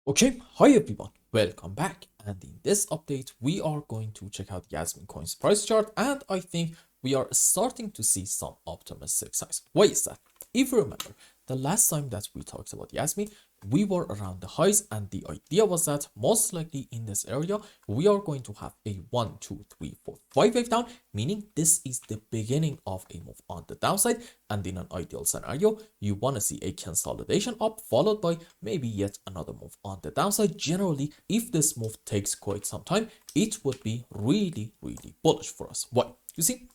Okay, hi everyone, welcome back. And in this update, we are going to check out Yasmin Coin's price chart, and I think we are starting to see some optimistic signs. Why is that? If you remember, the last time that we talked about Yasmin, we were around the highs, and the idea was that most likely in this area, we are going to have a 1, 2, 3, 4, 5 wave down, meaning this is the beginning of a move on the downside. And in an ideal scenario, you want to see a consolidation up followed by maybe yet another move on the downside. Generally, if this move takes quite some time, it would be really bullish for us. Why? You see,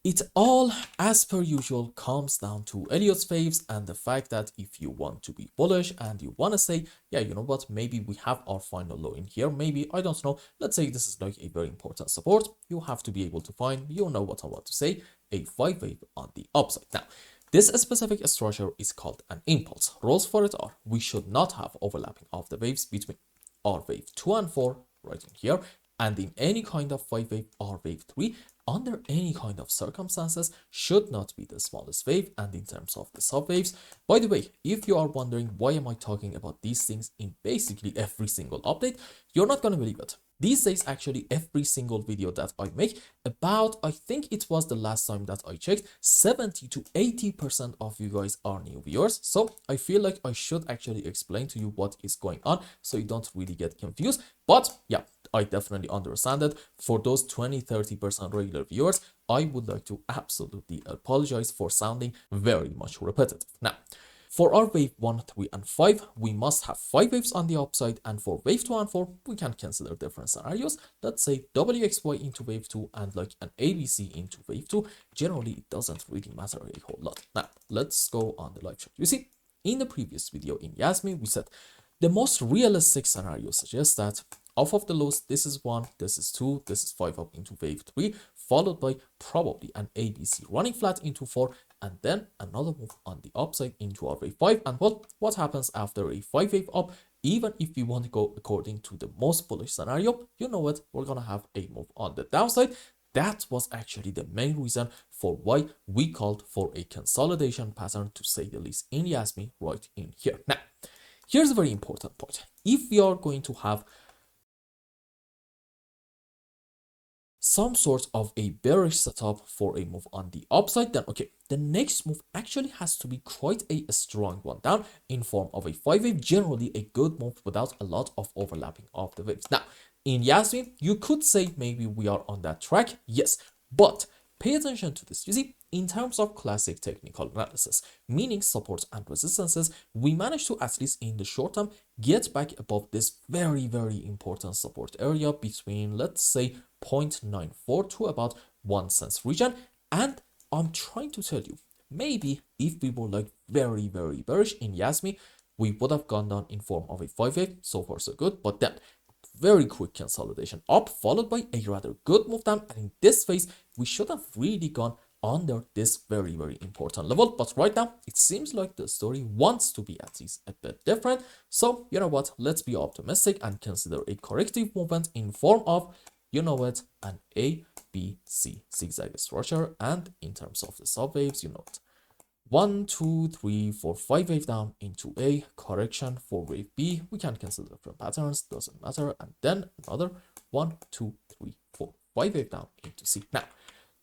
it all, as per usual, comes down to Elliott's waves and the fact that if you want to be bullish and you want to say, yeah, you know what, maybe we have our final low in here, maybe, I don't know, let's say this is like a very important support, you have to be able to find, you know what I want to say, a 5 wave on the upside. Now, this specific structure is called an impulse. Rules for it are, we should not have overlapping of the waves between our wave 2 and 4 right in here, and in any kind of 5 wave or wave 3, under any kind of circumstances, should not be the smallest wave. And in terms of the subwaves, by the way, if you are wondering why am I talking about these things in basically every single update, you're not gonna believe it. These days, actually, every single video that I make, about, I think it was the last time that I checked, 70 to 80% of you guys are new viewers. So I feel like I should actually explain to you what is going on so you don't really get confused. But yeah, I definitely understand that for those 20-30% regular viewers, I would like to absolutely apologize for sounding very much repetitive. Now, for our wave 1, 3, and 5, we must have 5 waves on the upside, and for wave 2 and 4, we can consider different scenarios. Let's say WXY into wave 2 and like an ABC into wave 2. Generally, it doesn't really matter a whole lot. Now, let's go on the live chart. You see, in the previous video in Yasmin, we said the most realistic scenario suggests that off of the lows, this is 1, this is 2, this is 5 up into wave 3, followed by probably an ABC running flat into 4, and then another move on the upside into our wave 5. And well, what happens after a 5 wave up? Even if we want to go according to the most bullish scenario, you know what, we're gonna have a move on the downside. That was actually the main reason for why we called for a consolidation pattern, to say the least, in Yasmin right in here. Now, here's a very important point. If we are going to have some sort of a bearish setup for a move on the upside, then okay, the next move actually has to be quite a strong one down in form of a 5 wave, generally a good move without a lot of overlapping of the waves. Now, in Yasmin, you could say maybe we are on that track, yes, but pay attention to this. You see, in terms of classic technical analysis, meaning supports and resistances, we managed to, at least in the short term, get back above this very important support area between, let's say, 0.94 to about 1 cent region. And I'm trying to tell you, maybe if we were like very bearish in Yasmin, we would have gone down in form of a 5 wave. So far so good, but then very quick consolidation up followed by a rather good move down, and in this phase we should have really gone under this very important level. But right now it seems like the story wants to be at least a bit different. So you know what, let's be optimistic and consider a corrective movement in form of, you know what, an ABC zigzag structure. And in terms of the sub waves, you know what, 1, 2, 3, 4, 5 wave down into a correction for wave B. We can consider different patterns, doesn't matter. And then another 1, 2, 3, 4, 5 wave down into C. Now,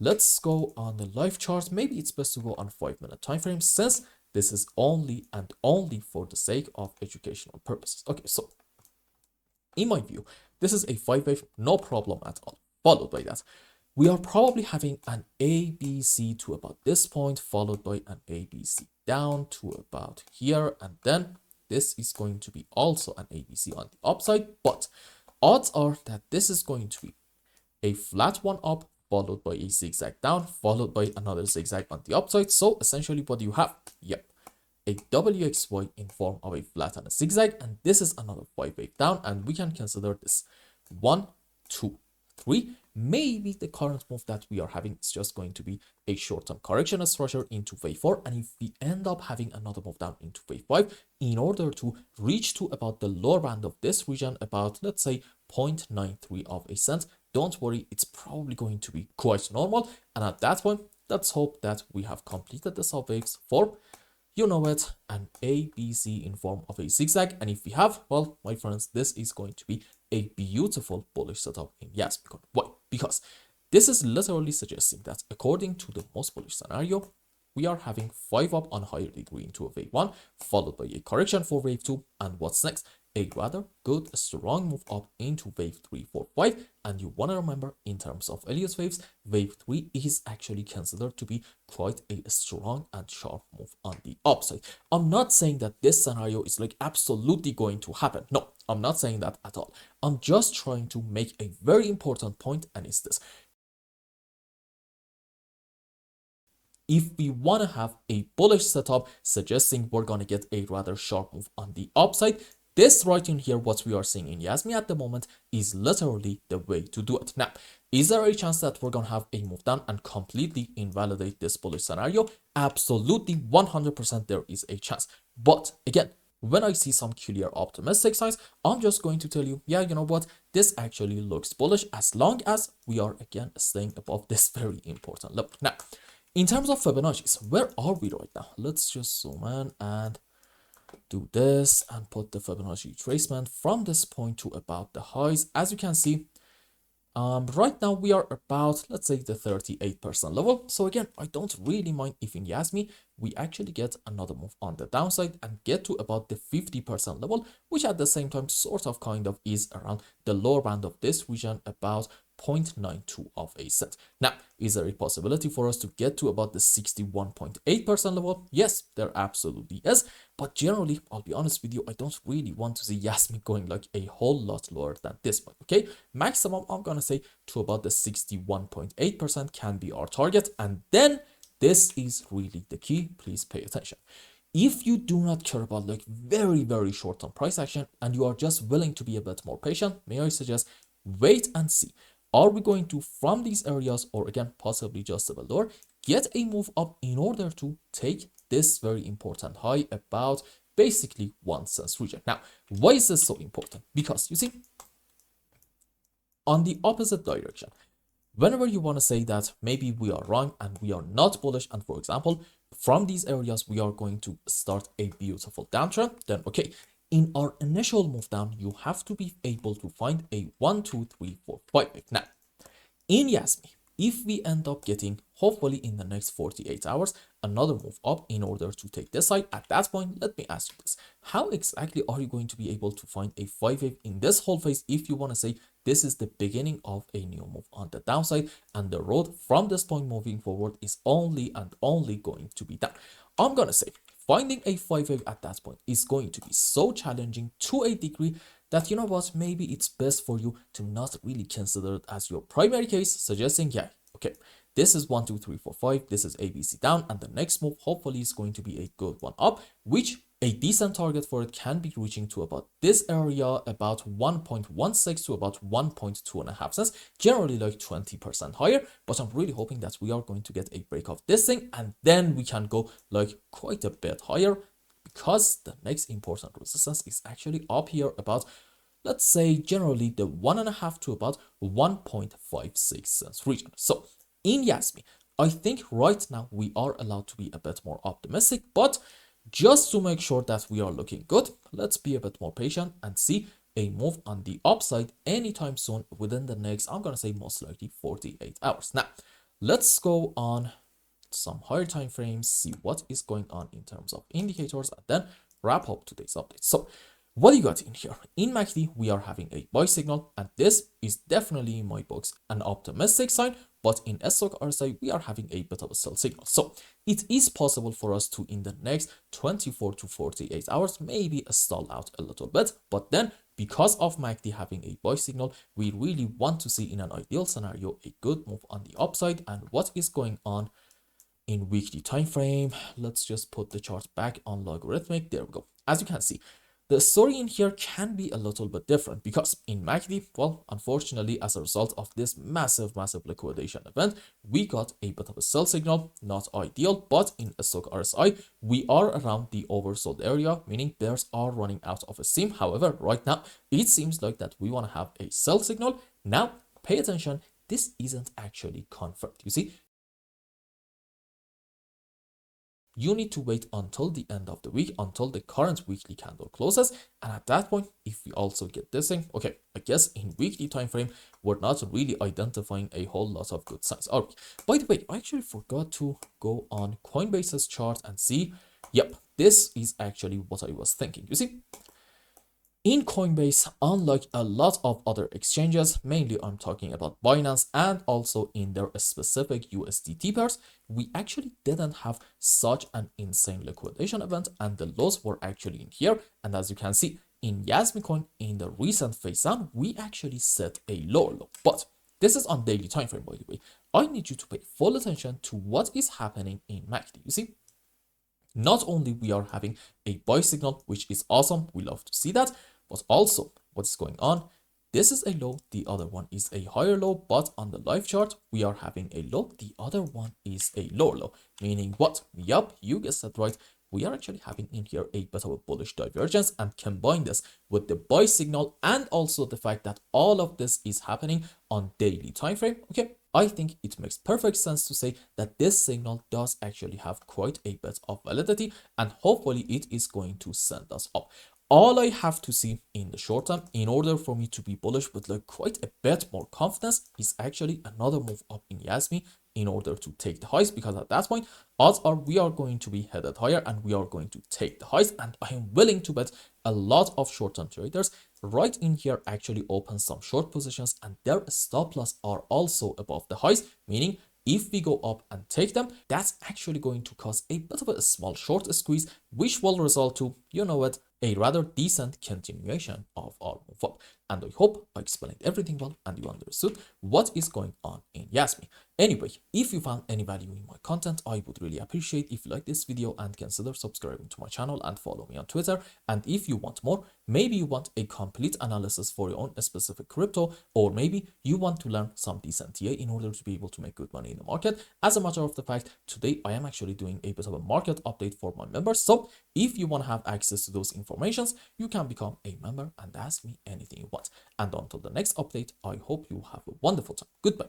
let's go on the live chart. Maybe it's best to go on 5-minute time frame, since this is only and only for the sake of educational purposes. Okay, so in my view, this is a 5 wave, no problem at all. Followed by that, we are probably having an ABC to about this point, followed by an ABC down to about here, and then this is going to be also an ABC on the upside. But odds are that this is going to be a flat one up, followed by a zigzag down, followed by another zigzag on the upside. So essentially what do you have? Yep, a WXY in form of a flat and a zigzag, and this is another 5 wave down, and we can consider this 1, 2, 3. Maybe the current move that we are having is just going to be a short-term correction structure into wave 4, and if we end up having another move down into wave 5, in order to reach to about the lower band of this region, about, let's say, 0.93 of a cent, don't worry, it's probably going to be quite normal. And at that point, let's hope that we have completed the sub waves for, you know it, an ABC in form of a zigzag. And if we have, well, my friends, this is going to be a beautiful bullish setup in Yasmin Coin. Why? Because this is literally suggesting that according to the most bullish scenario, we are having 5 up on higher degree into a wave 1, followed by a correction for wave 2, and what's next? A rather good, strong move up into wave 3, 4, 5. And you want to remember, in terms of Elliott's waves, wave 3 is actually considered to be quite a strong and sharp move on the upside. I'm not saying that this scenario is like absolutely going to happen. No, I'm not saying that at all. I'm just trying to make a very important point, and it's this. If we want to have a bullish setup suggesting we're going to get a rather sharp move on the upside, this right in here, what we are seeing in Yasmin at the moment, is literally the way to do it. Now, is there a chance that we're going to have a move down and completely invalidate this bullish scenario? Absolutely, 100% there is a chance. But again, when I see some clear optimistic signs, I'm just going to tell you, yeah, you know what, this actually looks bullish as long as we are again staying above this very important level. Now, in terms of Fibonacci's, where are we right now? Let's just zoom in and do this and put the Fibonacci retracement from this point to about the highs. As you can see, right now we are about, let's say, the 38% level. So again, I don't really mind if in Yasmin we actually get another move on the downside and get to about the 50% level, which at the same time sort of kind of is around the lower band of this region, about 0.92 of a cent. Now, is there a possibility for us to get to about the 61.8% level? Yes, there absolutely is. But generally, I'll be honest with you, I don't really want to see Yasmin going like a whole lot lower than this one, okay? Maximum, I'm gonna say to about the 61.8% can be our target. And then this is really the key. Please pay attention. If you do not care about like very, very short-term price action and you are just willing to be a bit more patient, may I suggest wait and see. Are we going to, from these areas, or again, possibly just a bit lower, get a move up in order to take this very important high about basically 1 cent region? Now, why is this so important? Because you see, on the opposite direction, whenever you want to say that maybe we are wrong and we are not bullish, and for example, from these areas, we are going to start a beautiful downtrend, then okay, in our initial move down, you have to be able to find a 1, 2, 3, 4, 5. Now, in Yasmin, if we end up getting, hopefully in the next 48 hours, another move up in order to take this side, at that point, let me ask you this. How exactly are you going to be able to find a 5 wave in this whole phase if you want to say this is the beginning of a new move on the downside and the road from this point moving forward is only and only going to be down? I'm going to say finding a 5 wave at that point is going to be so challenging to a degree that, you know what, maybe it's best for you to not really consider it as your primary case, suggesting, yeah, okay, this is 1, 2, 3, 4, 5, this is ABC down, and the next move hopefully is going to be a good one up, which a decent target for it can be reaching to about this area, about 1.16 to about 1.25 cents, generally like 20% higher. But I'm really hoping that we are going to get a break of this thing, and then we can go like quite a bit higher, because the next important resistance is actually up here about, let's say, generally the 1.5 to about 1.56 cents region. So in Yasmin, I think right now we are allowed to be a bit more optimistic, but just to make sure that we are looking good, let's be a bit more patient and see a move on the upside anytime soon within the next, I'm going to say most likely 48 hours. Now, let's go on some higher time frames, see what is going on in terms of indicators, and then wrap up today's update. So what do you got in here? In MACD, we are having a buy signal, and this is definitely in my books an optimistic sign, but in stock RSI, we are having a bit of a sell signal. So it is possible for us to, in the next 24 to 48 hours, maybe stall out a little bit, but then because of MACD having a buy signal, we really want to see in an ideal scenario a good move on the upside. And what is going on in weekly time frame? Let's just put the chart back on logarithmic. There we go. As you can see, the story in here can be a little bit different, because in MACD, well, unfortunately, as a result of this massive liquidation event, we got a bit of a sell signal, not ideal. But in a stock RSI, we are around the oversold area, meaning bears are running out of steam. However, right now, it seems like that we want to have a sell signal. Now, pay attention, this isn't actually confirmed. You see, you need to wait until the end of the week, until the current weekly candle closes. And at that point, if we also get this thing, okay, I guess in weekly time frame, we're not really identifying a whole lot of good signs. All right. By the way, I actually forgot to go on Coinbase's chart and see. Yep, this is actually what I was thinking. You see, in Coinbase, unlike a lot of other exchanges, mainly I'm talking about Binance and also in their specific USDT pairs, we actually didn't have such an insane liquidation event, and the lows were actually in here. And as you can see, in Yasmy Coin, in the recent phase down, we actually set a lower low. But this is on daily time frame, by the way. I need you to pay full attention to what is happening in MACD. You see, not only we are having a buy signal, which is awesome, we love to see that, but also what's going on, this is a low, the other one is a higher low, but on the live chart, we are having a low, the other one is a lower low, meaning what? Yup, you guessed that right. We are actually having in here a bit of a bullish divergence, and combine this with the buy signal and also the fact that all of this is happening on daily time frame. Okay, I think it makes perfect sense to say that this signal does actually have quite a bit of validity, and hopefully it is going to send us up. All I have to see in the short term in order for me to be bullish with like quite a bit more confidence is actually another move up in Yasmin in order to take the highs, because at that point odds are we are going to be headed higher and we are going to take the highs, and I am willing to bet a lot of short-term traders right in here actually open some short positions and their stop loss are also above the highs, meaning if we go up and take them, that's actually going to cause a bit of a small short squeeze, which will result to, you know what, a rather decent continuation of our move up. And I hope I explained everything well and you understood what is going on in Yasmin. Anyway, if you found any value in my content, I would really appreciate if you like this video and consider subscribing to my channel and follow me on Twitter. And if you want more, maybe you want a complete analysis for your own specific crypto, or maybe you want to learn some decent TA in order to be able to make good money in the market. As a matter of the fact, today I am actually doing a bit of a market update for my members. So if you want to have access to those informations, you can become a member and ask me anything you want. And until the next update, I hope you have a wonderful time. Goodbye.